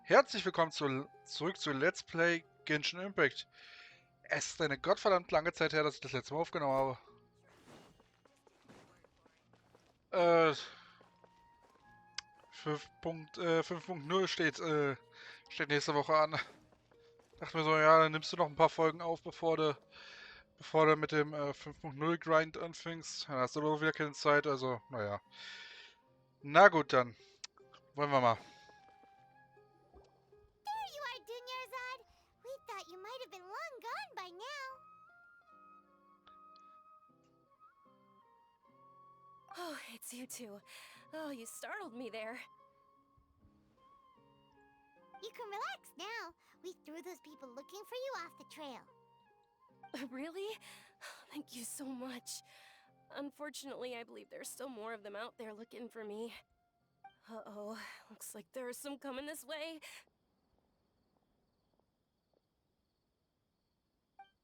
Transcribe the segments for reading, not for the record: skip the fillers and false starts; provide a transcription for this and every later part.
Herzlich willkommen zurück zu Let's Play Genshin Impact. Es ist eine gottverdammt lange Zeit her, dass ich das letzte Mal aufgenommen habe. 5.0 steht nächste Woche an. Dachte mir so, ja, dann nimmst du noch ein paar Folgen auf, bevor du mit dem 5.0 Grind anfängst. Dann hast du aber auch wieder keine Zeit, also, naja. Na gut, dann. Wollen wir mal. There you are, Dunyarzad. We thought you might have been long gone by now. Oh, it's you two. Oh, you startled me there. You can relax now. We threw those people looking for you off the trail. Really? Thank you so much. Unfortunately, I believe there's still more of them out there looking for me. Uh-oh, looks like there's some coming this way.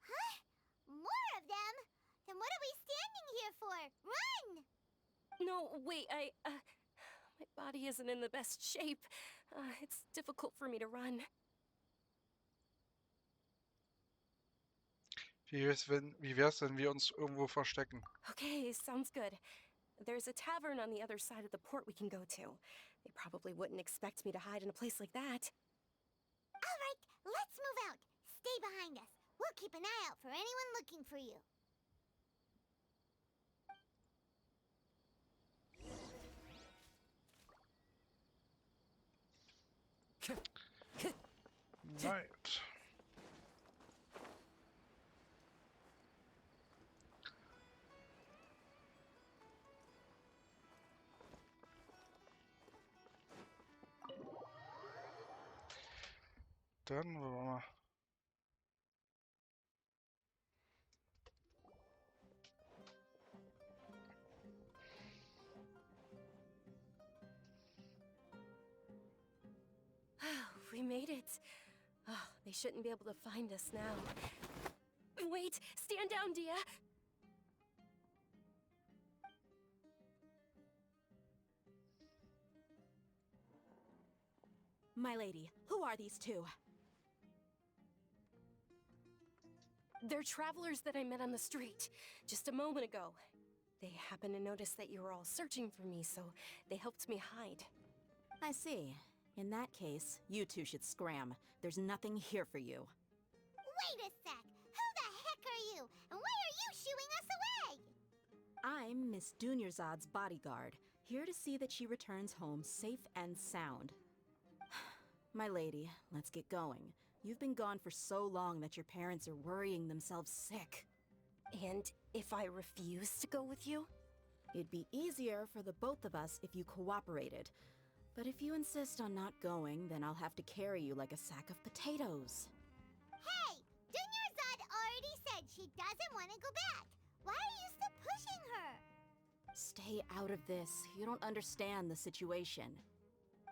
Huh? More of them? Then what are we standing here for? Run! No, wait, my body isn't in the best shape. It's difficult for me to run. Wie wär's, wenn wir uns irgendwo verstecken? Okay, sounds good. There's a tavern on the other side of the port we can go to. They probably wouldn't expect me to hide in a place like that. All right, let's move out. Stay behind us. We'll keep an eye out for anyone looking for you. Right. Dann wollen wir mal. We made it. Oh, they shouldn't be able to find us now. Wait, stand down, Dia. My lady, who are these two? They're travelers that I met on the street just a moment ago. They happened to notice that you were all searching for me, so they helped me hide. I see. In that case, you two should scram. There's nothing here for you. Wait a sec. Who the heck are you? And why are you shooing us away? I'm Miss Dunyarzad's bodyguard, here to see that she returns home safe and sound. My lady, let's get going. You've been gone for so long that your parents are worrying themselves sick. And if I refuse to go with you? It'd be easier for the both of us if you cooperated. But if you insist on not going, then I'll have to carry you like a sack of potatoes. Hey! Dunyarzad already said she doesn't want to go back. Why are you still pushing her? Stay out of this. You don't understand the situation.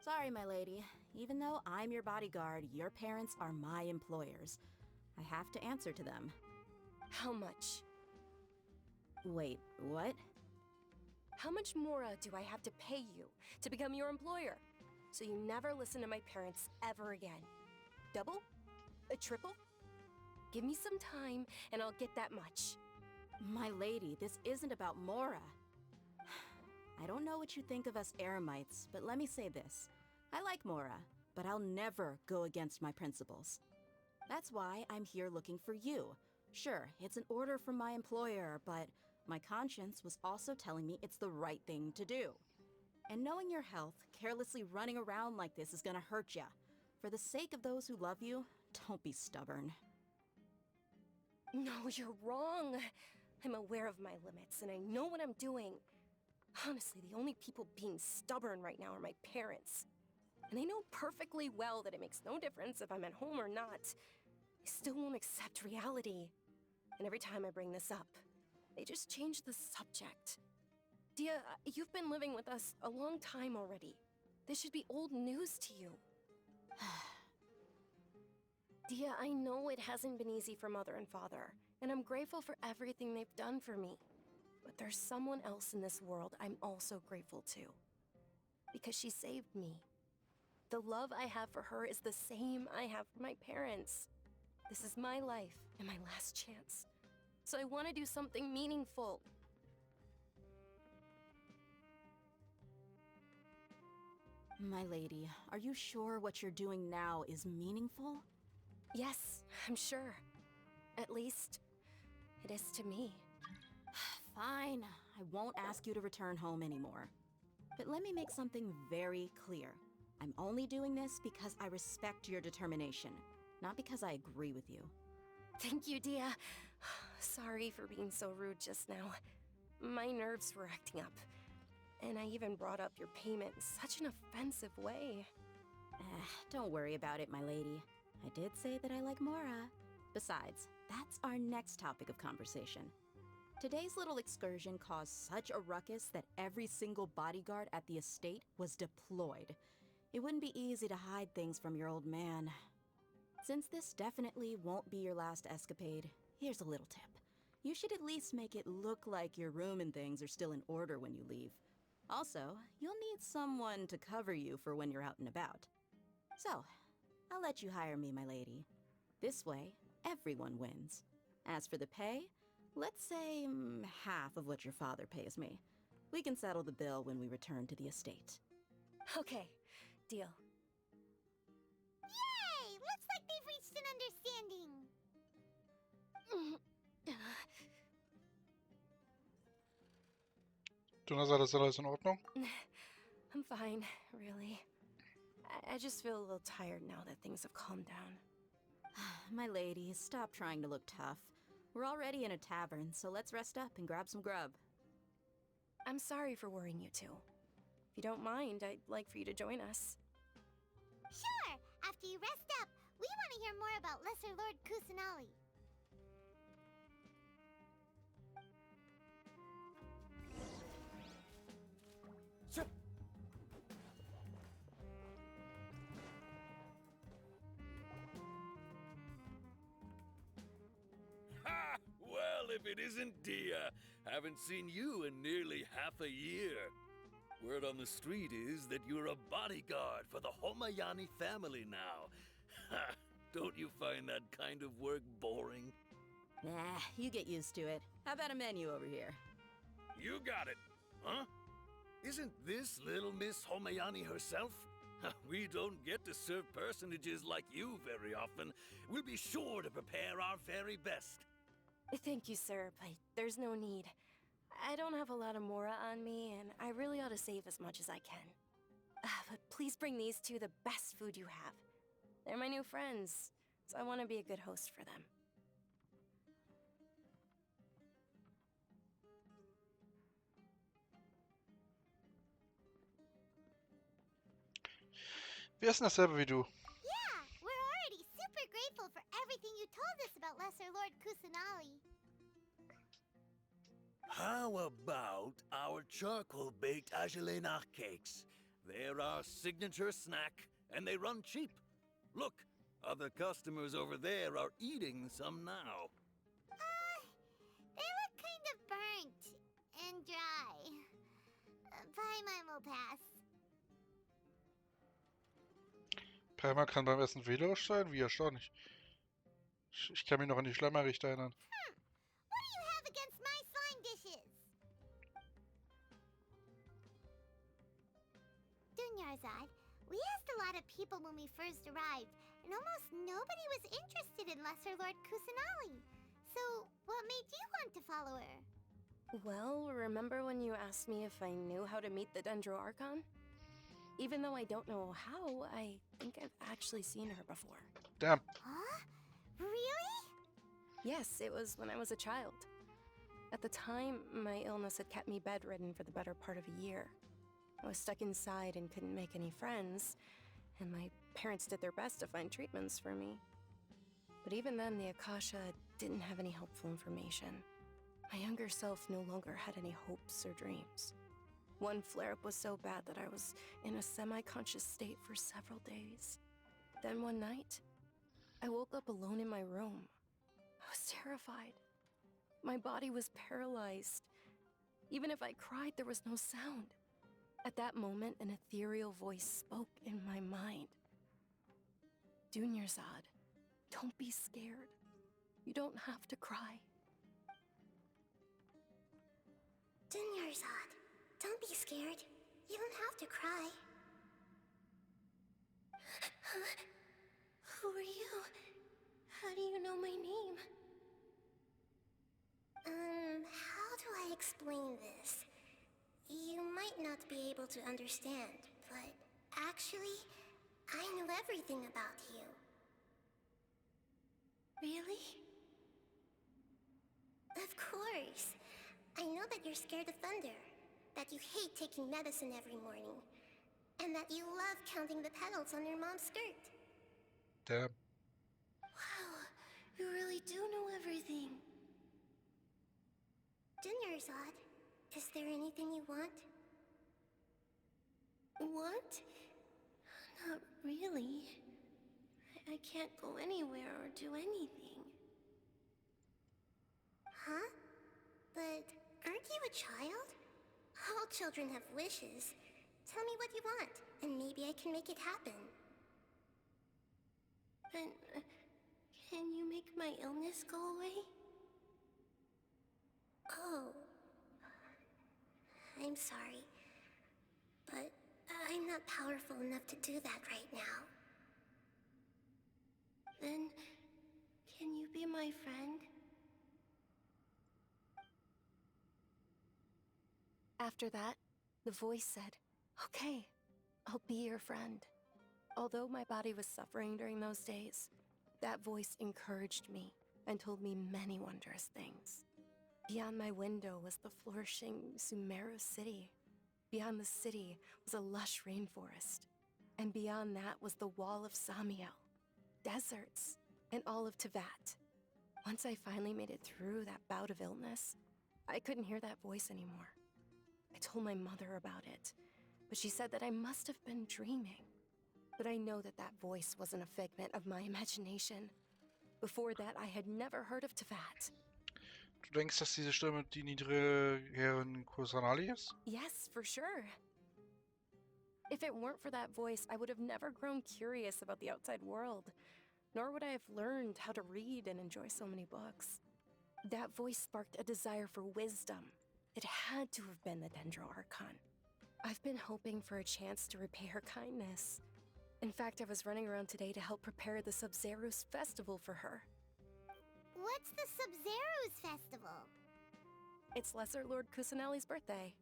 Sorry, my lady. Even though I'm your bodyguard, your parents are my employers. I have to answer to them. How much? Wait, what? How much more do I have to pay you to become your employer? So you never listen to my parents ever again. Double? A triple? Give me some time and I'll get that much. My lady, this isn't about Mora. I don't know what you think of us Eremites, but let me say this. I like Mora, but I'll never go against my principles. That's why I'm here looking for you. Sure, it's an order from my employer, but my conscience was also telling me it's the right thing to do. And knowing your health, carelessly running around like this is gonna hurt ya. For the sake of those who love you, don't be stubborn. No, you're wrong. I'm aware of my limits and I know what I'm doing. Honestly, the only people being stubborn right now are my parents. And they know perfectly well that it makes no difference if I'm at home or not. They still won't accept reality. And every time I bring this up, they just change the subject. Dia, you've been living with us a long time already. This should be old news to you. Dia, I know it hasn't been easy for Mother and Father, and I'm grateful for everything they've done for me. But there's someone else in this world I'm also grateful to. Because she saved me. The love I have for her is the same I have for my parents. This is my life and my last chance. So I want to do something meaningful. My lady, are you sure what you're doing now is meaningful? Yes, I'm sure. At least, it is to me. Fine, I won't ask you to return home anymore. But let me make something very clear. I'm only doing this because I respect your determination, not because I agree with you. Thank you, Dia. Sorry for being so rude just now. My nerves were acting up. And I even brought up your payment in such an offensive way. Don't worry about it, my lady. I did say that I like Mora. Besides, that's our next topic of conversation. Today's little excursion caused such a ruckus that every single bodyguard at the estate was deployed. It wouldn't be easy to hide things from your old man. Since this definitely won't be your last escapade, here's a little tip. You should at least make it look like your room and things are still in order when you leave. Also, you'll need someone to cover you for when you're out and about. So, I'll let you hire me, my lady. This way, everyone wins. As for the pay, let's say half of what your father pays me. We can settle the bill when we return to the estate. Okay, deal. Yay! Looks like they've reached an understanding. Donnerstag, ist alles in Ordnung? I'm fine, really. I just feel a little tired now that things have calmed down. My lady, stop trying to look tough. We're already in a tavern, so let's rest up and grab some grub. I'm sorry for worrying you two. If you don't mind, I'd like for you to join us. Sure! After you rest up, we want to hear more about Lesser Lord Kusanali. Ha! Well, if it isn't Dia. Haven't seen you in nearly half a year. Word on the street is that you're a bodyguard for the Homayani family now. Ha! Don't you find that kind of work boring? Nah, you get used to it. How about a menu over here? You got it, huh? Isn't this little Miss Homayani herself? We don't get to serve personages like you very often. We'll be sure to prepare our very best. Thank you, sir, but there's no need. I don't have a lot of Mora on me, and I really ought to save as much as I can. But please bring these two the best food you have. They're my new friends, so I want to be a good host for them. Wir essen dasselbe wie du. Yeah, we're already super grateful for everything you told us about Lesser Lord Kusanali. How about our charcoal-baked agelenach cakes? They're our signature snack, and they run cheap. Look, other customers over there are eating some now. They look kind of burnt and dry. Paimon will pass. Palmer kann beim Essen wählerisch sein? Wie erstaunlich. Ich kann mich noch an die Schleimerichter erinnern. What do you have against my slime dishes? Dunyarzad, we asked a lot of people when we first arrived, and almost nobody was interested in Lesser Lord Kusanali. So, what made you want to follow her? Well, remember when you asked me if I knew how to meet the Dendro Archon? Even though I don't know how, I think I've actually seen her before. Damn. Huh? Really? Yes, it was when I was a child. At the time, my illness had kept me bedridden for the better part of a year. I was stuck inside and couldn't make any friends, and my parents did their best to find treatments for me. But even then, the Akasha didn't have any helpful information. My younger self no longer had any hopes or dreams. One flare-up was so bad that I was in a semi-conscious state for several days. Then one night, I woke up alone in my room. I was terrified. My body was paralyzed. Even if I cried, there was no sound. At that moment, an ethereal voice spoke in my mind. Dunyarzad, don't be scared. You don't have to cry. Dunyarzad, don't be scared. You don't have to cry. Who are you? How do you know my name? How do I explain this? You might not be able to understand, but actually, I know everything about you. Really? Of course. I know that you're scared of thunder, that you hate taking medicine every morning, and that you love counting the petals on your mom's skirt. Damn. Wow, you really do know everything. Dunyarzad, is there anything you want? Want? Not really. I can't go anywhere or do anything. Huh? But aren't you a child? All children have wishes. Tell me what you want, and maybe I can make it happen. But can you make my illness go away? Oh. I'm sorry. But I'm not powerful enough to do that right now. Then, can you be my friend? After that, the voice said, "Okay, I'll be your friend." Although my body was suffering during those days, that voice encouraged me and told me many wondrous things. Beyond my window was the flourishing Sumeru city. Beyond the city was a lush rainforest. And beyond that was the wall of Samiel, deserts, and all of Teyvat. Once I finally made it through that bout of illness, I couldn't hear that voice anymore. I told my mother about it, but she said that I must have been dreaming. But I know that that voice wasn't a figment of my imagination. Before that, I had never heard of Teyvat. Du denkst, dass diese Stimme die niedere Herrin Kusanali ist? Yes, for sure. If it weren't for that voice, I would have never grown curious about the outside world, nor would I have learned how to read and enjoy so many books. That voice sparked a desire for wisdom. It had to have been the Dendro Archon. I've been hoping for a chance to repay her kindness. In fact, I was running around today to help prepare the Sub-Zerus festival for her. What's the Sub-Zerus festival? It's Lesser Lord Kusanali's birthday,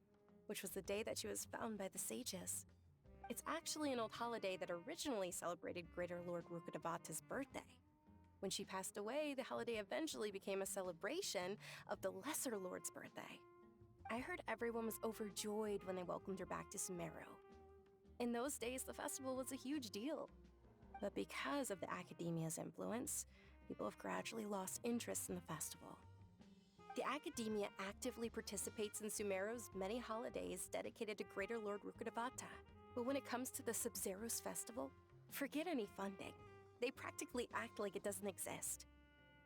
which was the day that she was found by the sages. It's actually an old holiday that originally celebrated Greater Lord Rukkhadevata's birthday. When she passed away, the holiday eventually became a celebration of the Lesser Lord's birthday. I heard everyone was overjoyed when they welcomed her back to Sumeru. In those days, the festival was a huge deal. But because of the Academia's influence, people have gradually lost interest in the festival. The Academia actively participates in Sumeru's many holidays dedicated to Greater Lord Rukkhadevata. But when it comes to the Sub-Zerus festival, forget any funding. They practically act like it doesn't exist.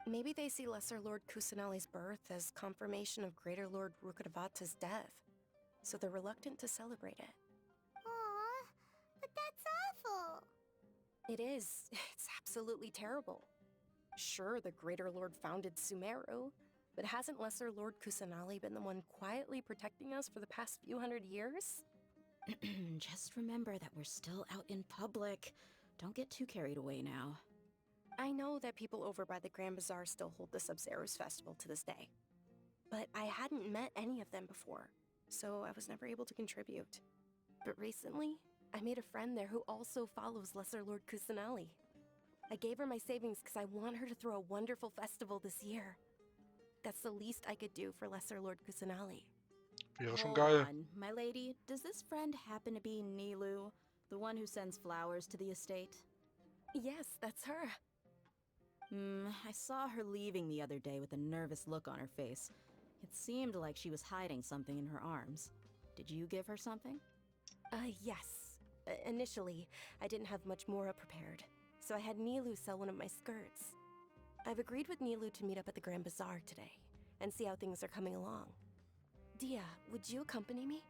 Maybe they see Lesser Lord Kusanali's birth as confirmation of Greater Lord Rukkhadevata's death, so they're reluctant to celebrate it. Aw, but that's awful. It is. It's absolutely terrible. Sure, the Greater Lord founded Sumeru, but hasn't Lesser Lord Kusanali been the one quietly protecting us for the past few hundred years? Just remember that we're still out in public. Don't get too carried away now. I know that people over by the Grand Bazaar still hold the Sub-Zerus festival to this day. But I hadn't met any of them before, so I was never able to contribute. But recently, I made a friend there who also follows Lesser Lord Kusanali. I gave her my savings because I want her to throw a wonderful festival this year. That's the least I could do for Lesser Lord Kusanali. Wäre schon Hold geil. on, my lady. Does this friend happen to be Nilu, the one who sends flowers to the estate? Yes, that's her. I saw her leaving the other day with a nervous look on her face. It seemed like she was hiding something in her arms. Did you give her something? Yes. Initially, I didn't have much Mora prepared, so I had Nilu sell one of my skirts. I've agreed with Nilu to meet up at the Grand Bazaar today, and see how things are coming along. Dia, would you accompany me?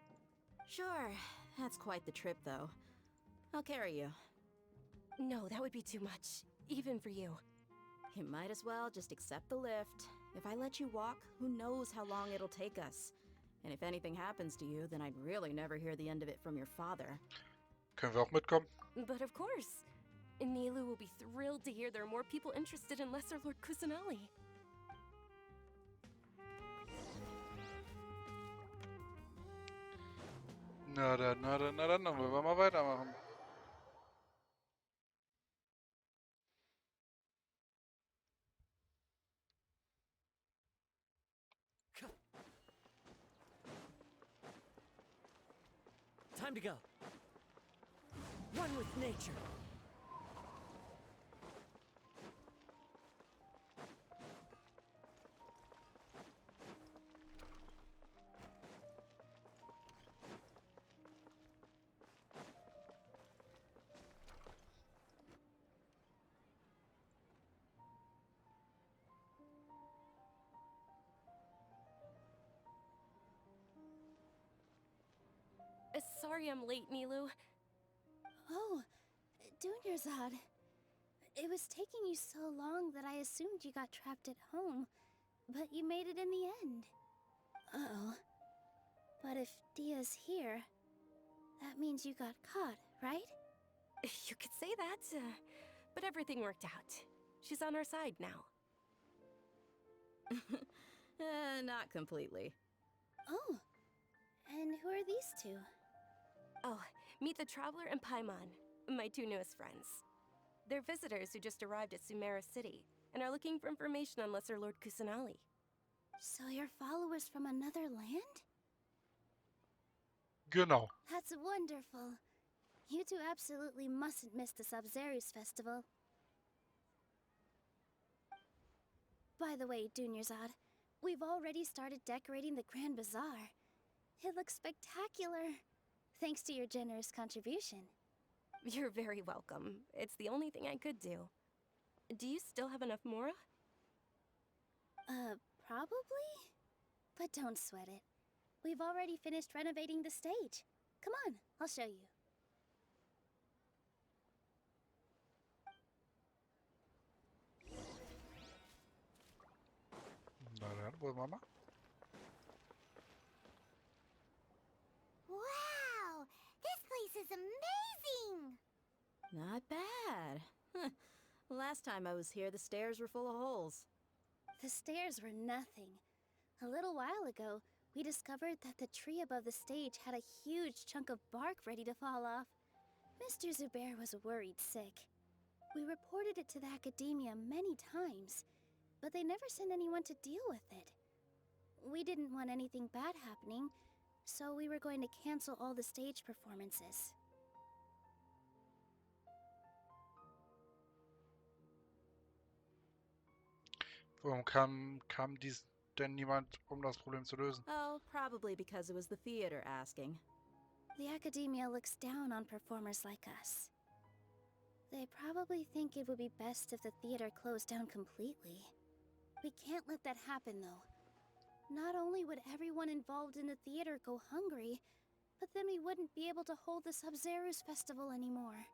Sure. That's quite the trip, though. I'll carry you. No, that would be too much, even for you. You might as well just accept the lift. If I let you walk, who knows how long it'll take us. And if anything happens to you, then I'd really never hear the end of it from your father. Können wir auch mitkommen? But of course. Nilu will be thrilled to hear there are more people interested in Lesser Lord Kusanali. Na dann wollen wir mal weitermachen. Time to go. One with nature. Sorry I'm late, Nilu. Oh, Dunyarzad. It was taking you so long that I assumed you got trapped at home, but you made it in the end. Uh-oh. But if Dia's here, that means you got caught, right? You could say that, but everything worked out. She's on our side now. Not completely. Oh, and who are these two? Oh, meet the Traveler and Paimon, my two newest friends. They're visitors who just arrived at Sumeru City and are looking for information on Lesser Lord Kusanali. So you're followers from another land? Genau. That's wonderful. You two absolutely mustn't miss the Sabzerus festival. By the way, Dunyarzad, we've already started decorating the Grand Bazaar. It looks spectacular. Thanks to your generous contribution. You're very welcome. It's the only thing I could do. Do you still have enough Mora? Probably? But don't sweat it. We've already finished renovating the stage. Come on, I'll show you. Na dann wollen wir mal. Wow! This place is amazing! Not bad. Huh. Last time I was here, the stairs were full of holes. The stairs were nothing. A little while ago, we discovered that the tree above the stage had a huge chunk of bark ready to fall off. Mr. Zubair was worried sick. We reported it to the academia many times, but they never sent anyone to deal with it. We didn't want anything bad happening, so we were going to cancel all the stage performances. Warum kam denn niemand, das Problem zu lösen? Oh, probably because it was the theater asking. The academia looks down on performers like us. They probably think it would be best if the theater closed down completely. We can't let that happen, though. Not only would everyone involved in the theater go hungry, but then we wouldn't be able to hold the Sabzerus festival anymore.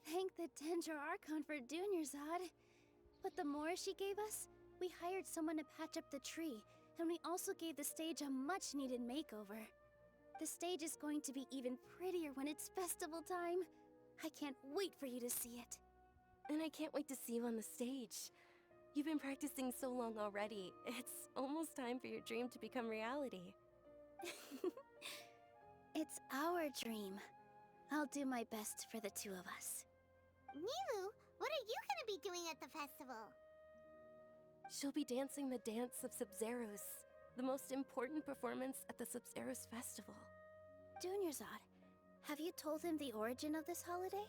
Thank the Dendra Archon for Dunyarzad. But the more she gave us, we hired someone to patch up the tree, and we also gave the stage a much-needed makeover. The stage is going to be even prettier when it's festival time. I can't wait for you to see it. And I can't wait to see you on the stage. You've been practicing so long already. It's almost time for your dream to become reality. It's our dream. I'll do my best for the two of us. Nilu, what are you gonna be doing at the festival? She'll be dancing the dance of Sabzerus, the most important performance at the Sabzerus festival. Dunyarzad, have you told him the origin of this holiday?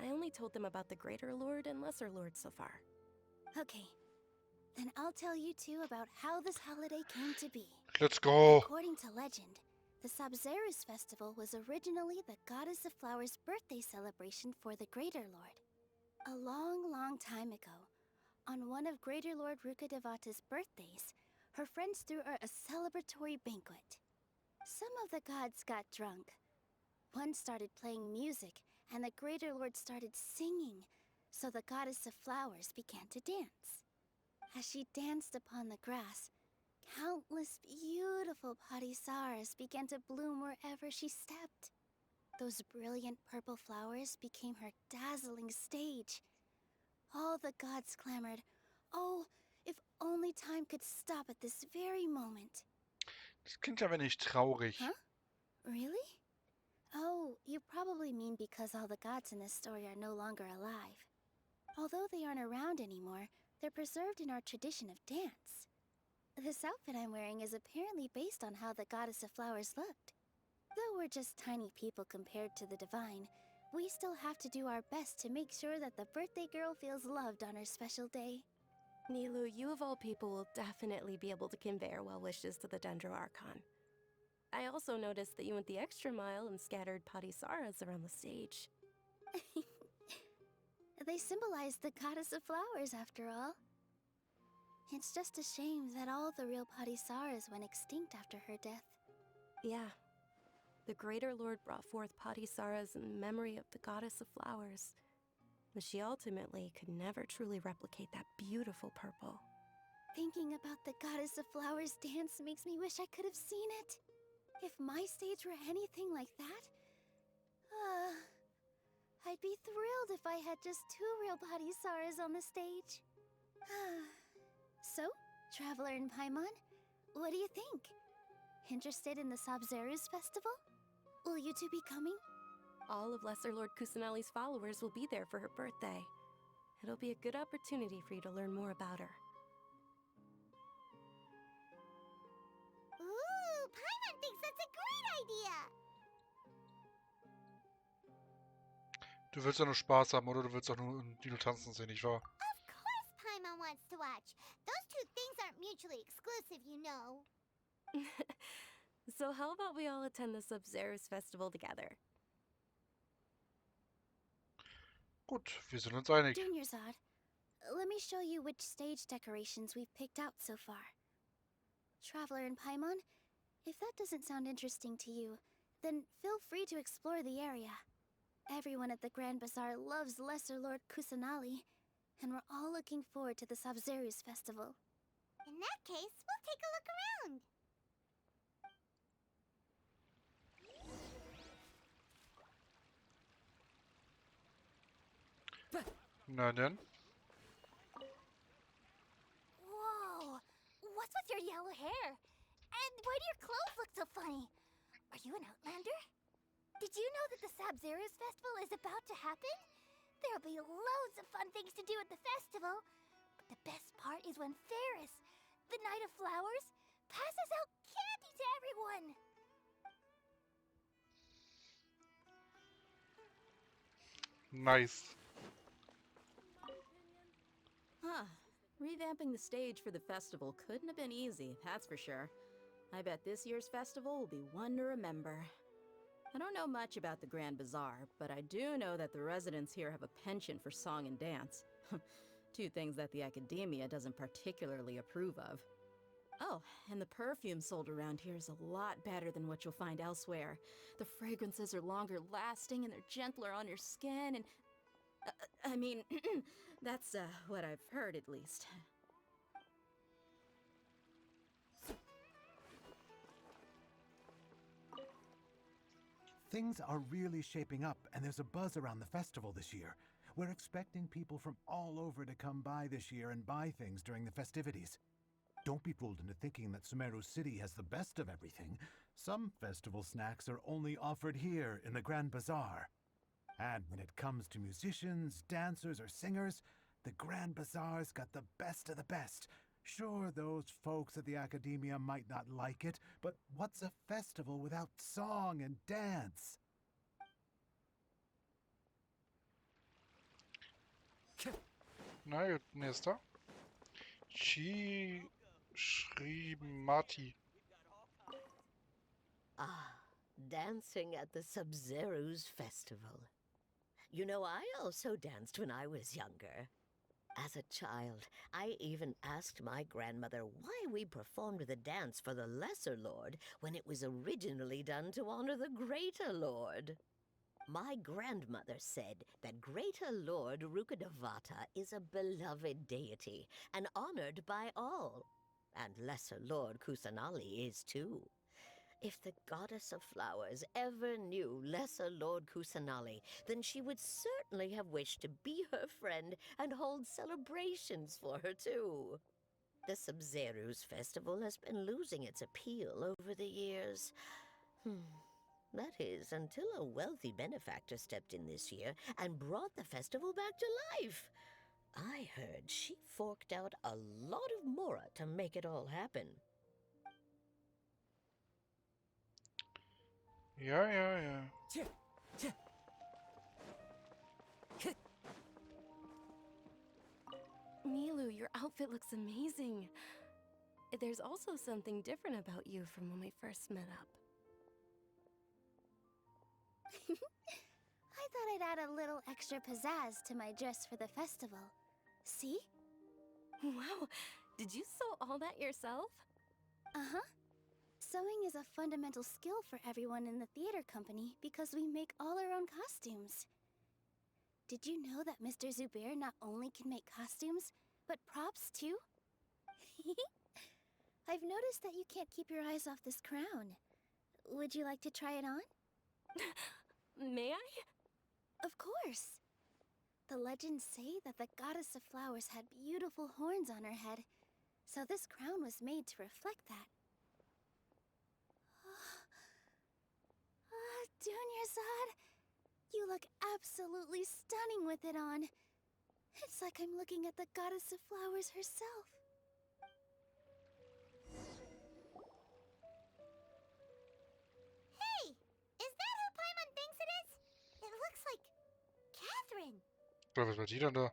I only told them about the Greater Lord and Lesser Lord so far. Okay, then I'll tell you two about how this holiday came to be. Let's go! According to legend, the Sabzerus festival was originally the Goddess of Flowers' birthday celebration for the Greater Lord. A long, long time ago, on one of Greater Lord Rukkhadevata's birthdays, her friends threw her a celebratory banquet. Some of the gods got drunk, One started playing music, and the Greater Lord started singing, so the Goddess of Flowers began to dance. As she danced upon the grass, countless beautiful parisaras began to bloom wherever she stepped. Those brilliant purple flowers became her dazzling stage. All the gods clamored, "Oh, if only time could stop at this very moment." Das klingt ja wenig traurig. Huh? Really? Oh, you probably mean because all the gods in this story are no longer alive. Although they aren't around anymore, they're preserved in our tradition of dance. This outfit I'm wearing is apparently based on how the Goddess of Flowers looked. Though we're just tiny people compared to the divine, we still have to do our best to make sure that the birthday girl feels loved on her special day. Nilu, you of all people will definitely be able to convey our well wishes to the Dendro Archon. I also noticed that you went the extra mile and scattered Patisaras around the stage. They symbolize the Goddess of Flowers, after all. It's just a shame that all the real Patisaras went extinct after her death. Yeah. The Greater Lord brought forth Patisaras in memory of the Goddess of Flowers, but she ultimately could never truly replicate that beautiful purple. Thinking about the Goddess of Flowers dance makes me wish I could have seen it. If my stage were anything like that, I'd be thrilled if I had just 2 real Patisaras on the stage. So, Traveler and Paimon, what do you think? Interested in the Sabzeruz festival? Will you two be coming? All of Lesser Lord Kusanali's followers will be there for her birthday. It'll be a good opportunity for you to learn more about her. Ooh, Paimon thinks that's a great idea! Du willst ja nur Spaß haben, oder du willst auch nur Dino tanzen sehen, nicht wahr? Of course Paimon wants to watch. Those two things aren't mutually exclusive, you know. So how about we all attend the Sabzeruz festival together? Gut, wir sind uns einig. Junior Zod, let me show you which stage decorations we've picked out so far. Traveler and Paimon, if that doesn't sound interesting to you, then feel free to explore the area. Everyone at the Grand Bazaar loves Lesser Lord Kusanali, and we're all looking forward to the Sabzeruz festival. In that case, we'll take a look around. Na denn? Whoa! What's with your yellow hair? And why do your clothes look so funny? Are you an Outlander? Did you know that the Sabzeruz festival is about to happen? There'll be loads of fun things to do at the festival. But the best part is when Ferris, the Knight of Flowers, passes out candy to everyone. Nice. Huh. Revamping the stage for the festival couldn't have been easy, that's for sure. I bet this year's festival will be one to remember. I don't know much about the Grand Bazaar, but I do know that the residents here have a penchant for song and dance. 2 things that the academia doesn't particularly approve of. Oh, and the perfume sold around here is a lot better than what you'll find elsewhere. The fragrances are longer lasting and they're gentler on your skin and... I mean, that's what I've heard at least. Things are really shaping up, and there's a buzz around the festival this year. We're expecting people from all over to come by this year and buy things during the festivities. Don't be fooled into thinking that Sumeru City has the best of everything. Some festival snacks are only offered here in the Grand Bazaar. And when it comes to musicians, dancers, or singers, the Grand Bazaar's got the best of the best. Sure, those folks at the academia might not like it, but what's a festival without song and dance? Na gut, nächster. Mati. Ah, dancing at the Sabzeruz festival. You know, I also danced when I was younger. As a child, I even asked my grandmother why we performed the dance for the Lesser Lord when it was originally done to honor the Greater Lord. My grandmother said that Greater Lord Rukkhadevata is a beloved deity and honored by all, and Lesser Lord Kusanali is too. If the goddess of flowers ever knew Lesser Lord Kusanali, then she would certainly have wished to be her friend and hold celebrations for her too. The Sabzerus festival has been losing its appeal over the years. That is, until a wealthy benefactor stepped in this year and brought the festival back to life. I heard she forked out a lot of mora to make it all happen. Ja, ja, ja. Milu, your outfit looks amazing. There's also something different about you from when we first met up. I thought I'd add a little extra pizzazz to my dress for the festival. See? Wow, did you sew all that yourself? Uh-huh. Sewing is a fundamental skill for everyone in the theater company because we make all our own costumes. Did you know that Mr. Zubair not only can make costumes, but props too? I've noticed that you can't keep your eyes off this crown. Would you like to try it on? May I? Of course. The legends say that the goddess of flowers had beautiful horns on her head, so this crown was made to reflect that. Dunyazad, you look absolutely stunning with it on. It's like I'm looking at the goddess of flowers herself. Hey! Is that who Paimon thinks it is? It looks like Catherine. Ja, was war die denn da?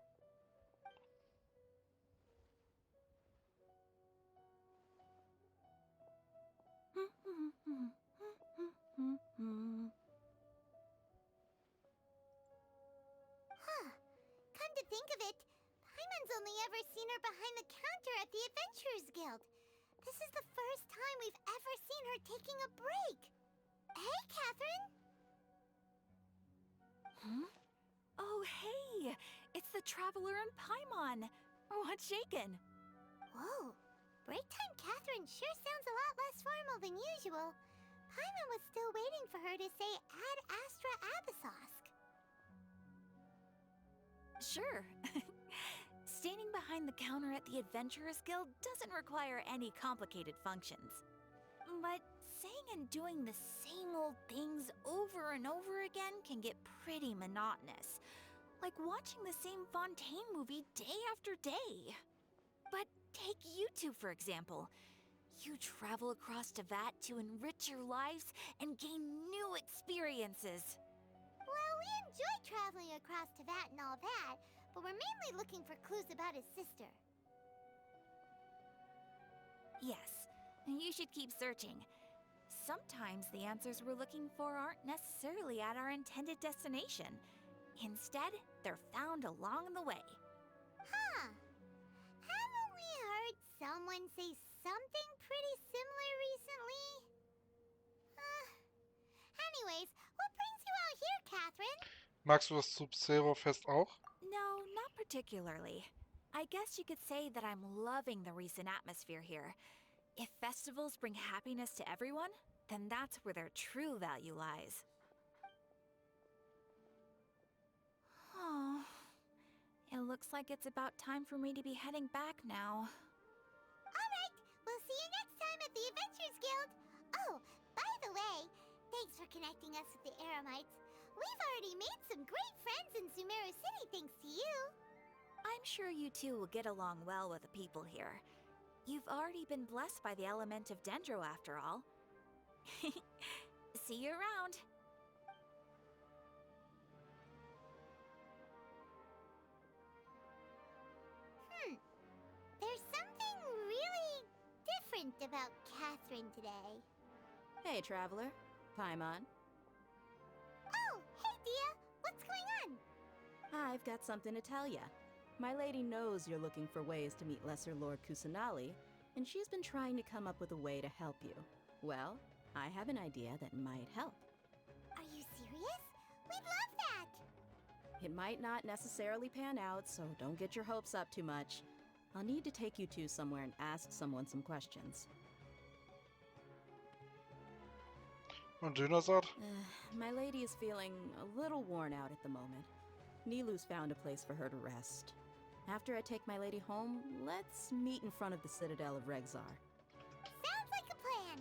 Huh. Come to think of it, Paimon's only ever seen her behind the counter at the Adventurers Guild. This is the first time we've ever seen her taking a break. Hey, Catherine! Huh? Oh, hey! It's the Traveler and Paimon! What's shaken? Whoa. Break time Catherine sure sounds a lot less formal than usual. Paimon was still waiting for her to say Ad Astra Abyssosque. Sure. Standing behind the counter at the Adventurers Guild doesn't require any complicated functions. But saying and doing the same old things over and over again can get pretty monotonous. Like watching the same Fontaine movie day after day. But take you two, for example. You travel across Teyvat to enrich your lives and gain new experiences. Well, we enjoy traveling across Teyvat and all that, but we're mainly looking for clues about his sister. Yes, you should keep searching. Sometimes the answers we're looking for aren't necessarily at our intended destination. Instead, they're found along the way. Huh. Haven't we heard someone say something pretty similar recently? Anyways, what brings you out here, Catherine? Magst du das Sub-Zero-Fest auch? No, not particularly. I guess you could say that I'm loving the recent atmosphere here. If festivals bring happiness to everyone, then that's where their true value lies. Oh, it looks like it's about time for me to be heading back now. Alright, we'll see you next time at the Adventurers Guild. Oh, by the way, thanks for connecting us with the Eremites. We've already made some great friends in Sumeru City thanks to you. I'm sure you two will get along well with the people here. You've already been blessed by the element of Dendro after all. See you around. There's something really different about Catherine today. Hey, Traveler. Paimon. Oh, hey Dia! What's going on? I've got something to tell ya. My lady knows you're looking for ways to meet Lesser Lord Kusanali, and she's been trying to come up with a way to help you. Well, I have an idea that might help. Are you serious? We'd love that! It might not necessarily pan out, so don't get your hopes up too much. I'll need to take you two somewhere and ask someone some questions. Und Dönersat? My lady is feeling a little worn out at the moment. Nilu's found a place for her to rest. After I take my lady home, let's meet in front of the Citadel of Regzar. Sounds like a plan!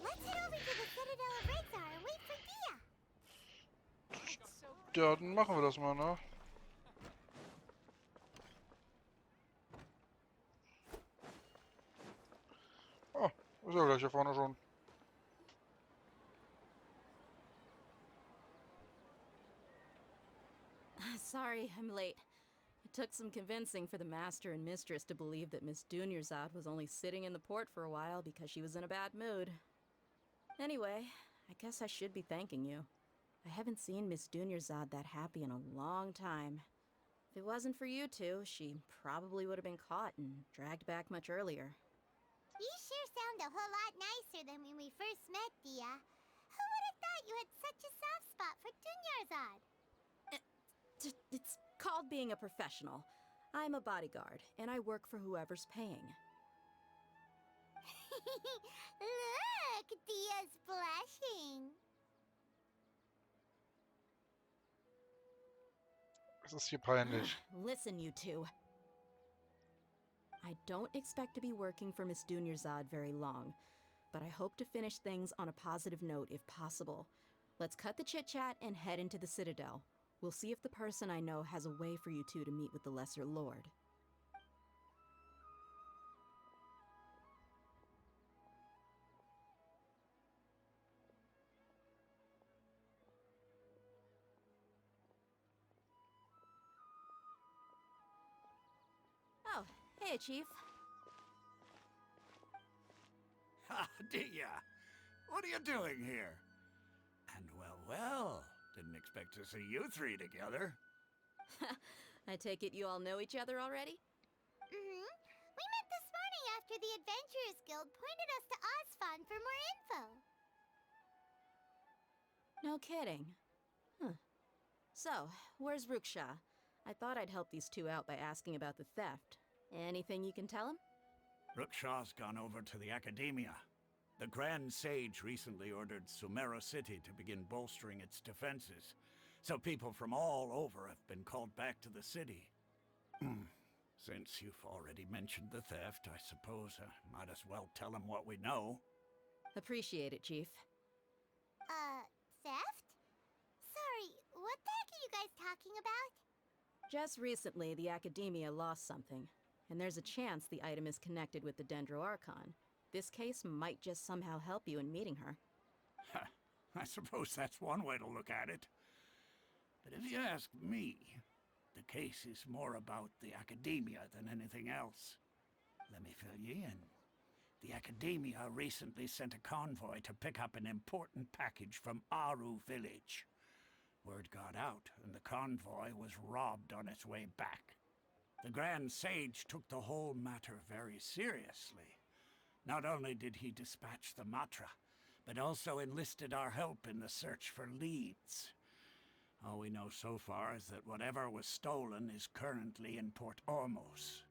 Let's head over to the Citadel of Regzar and wait for Dia! Ja, dann machen wir das mal, ne? Oh, ist ja gleich hier vorne schon. Sorry, I'm late. It took some convincing for the master and mistress to believe that Miss Dunyarzad was only sitting in the port for a while because she was in a bad mood. Anyway, I guess I should be thanking you. I haven't seen Miss Dunyarzad that happy in a long time. If it wasn't for you two, she probably would have been caught and dragged back much earlier. You sure sound a whole lot nicer than when we first met, Dia. Who would have thought you had such a soft spot for Dunyarzad? It's called being a professional. I'm a bodyguard, and I work for whoever's paying. Look, Dia's blushing. Es ist hier peinlich. Listen, you two. I don't expect to be working for Miss Dunyarzad very long, but I hope to finish things on a positive note if possible. Let's cut the chit-chat and head into the Citadel. We'll see if the person I know has a way for you two to meet with the Lesser Lord. Oh, hey, Chief. Ha, Dia! What are you doing here? And well, didn't expect to see you three together. I take it you all know each other already? Mm-hmm. We met this morning after the Adventurers Guild pointed us to Osfon for more info. No kidding. Huh. So, where's Ruksha? I thought I'd help these two out by asking about the theft. Anything you can tell him? Rukshaw's gone over to the Academia. The Grand Sage recently ordered Sumeru City to begin bolstering its defenses, so people from all over have been called back to the city. Since you've already mentioned the theft, I suppose I might as well tell him what we know. Appreciate it, Chief. Theft? Sorry, what the heck are you guys talking about? Just recently, the Academia lost something, and there's a chance the item is connected with the Dendro Archon. This case might just somehow help you in meeting her. I suppose that's one way to look at it. But if you ask me, the case is more about the Academia than anything else. Let me fill you in. The Academia recently sent a convoy to pick up an important package from Aru village. Word got out, and the convoy was robbed on its way back. The Grand Sage took the whole matter very seriously. Not only did he dispatch the Matra, but also enlisted our help in the search for leads. All we know so far is that whatever was stolen is currently in Port Ormos.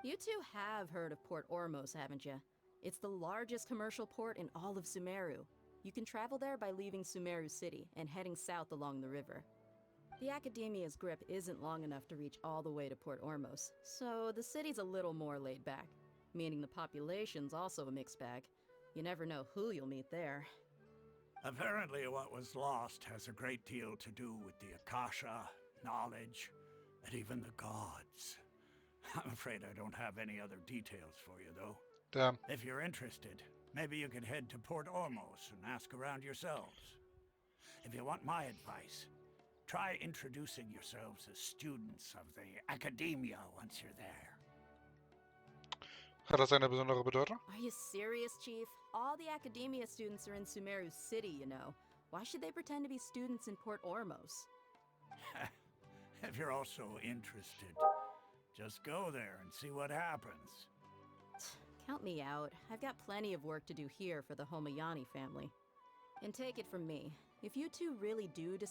You two have heard of Port Ormos, haven't you? It's the largest commercial port in all of Sumeru. You can travel there by leaving Sumeru City and heading south along the river. The Academia's grip isn't long enough to reach all the way to Port Ormos, so the city's a little more laid back, meaning the population's also a mixed bag. You never know who you'll meet there. Apparently what was lost has a great deal to do with the Akasha, knowledge, and even the gods. I'm afraid I don't have any other details for you, though. Damn. If you're interested, maybe you could head to Port Ormos and ask around yourselves. If you want my advice, try introducing yourselves as students of the Academia once you're there. Hat das eine besondere Bedeutung? Are you serious, Chief? All the Academia students are in Sumeru City, you know. Why should they pretend to be students in Port Ormos? If you're all so interested, just go there and see what happens. Count me out. I've got plenty of work to do here for the Homayani family. And take it from me, if you two really do decide